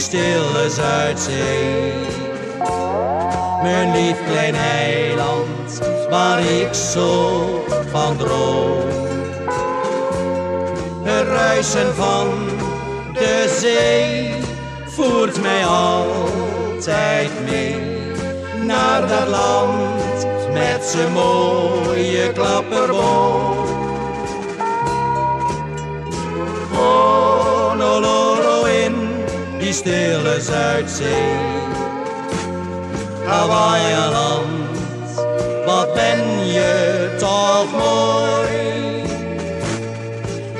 stille Zuidzee. Mijn lief klein eiland, waar ik zo van droom. Het ruisen van de zee voert mij altijd mee naar dat land met zijn mooie klapperboom. Honolulu in die stille Zuidzee. Hawaii-land, wat ben je toch mooi.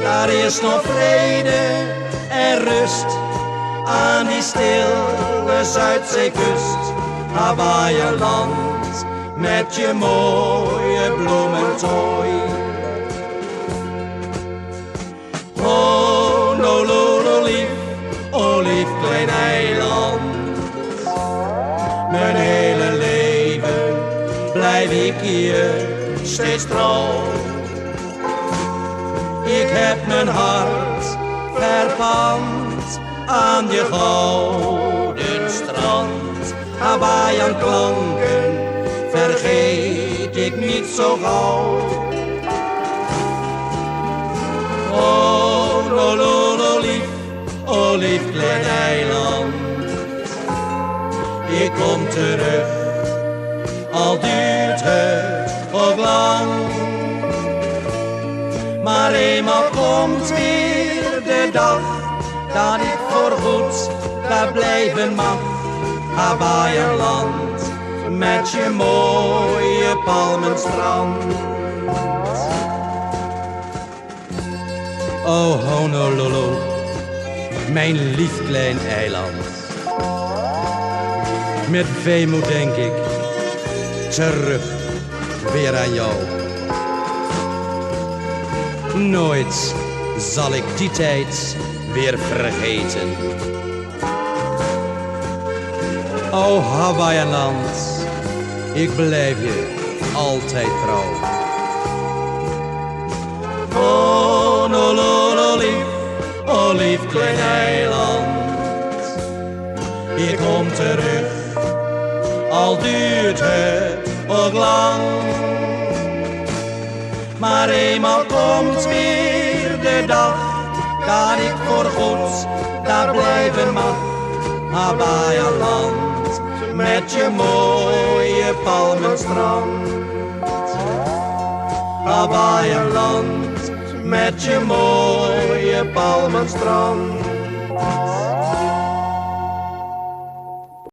Daar is nog vrede en rust aan die stille Zuidzeekust. Hawaii-land met je mooie bloementooi. Honolulu lief, o lief klein eiland. Mijn hele leven blijf ik hier steeds trouw. Ik heb mijn hart verpand aan je gouden strand. Hawaiian klanken vergeet ik niet zo gauw. Honolulu lief, o lief klein eiland. Ik kom terug, al duurt het ook lang. Maar eenmaal komt weer de dag dat ik voorgoed daar blijven mag. Hawaii-land met je mooie palmenstrand. O Honolulu, mijn lief klein eiland. Met weemoed denk ik terug weer aan jou. Nooit zal ik die tijd weer vergeten. O Hawaii-land, ik blijf je altijd trouw. Honolulu lief, o lief klein eiland. Ik kom terug, al duurt het ook lang. Maar eenmaal komt weer de dag dat ik voorgoed daar blijven mag. Hawaii-land met je mooie palmenstrand. Hawaii-land met je mooie palmenstrand.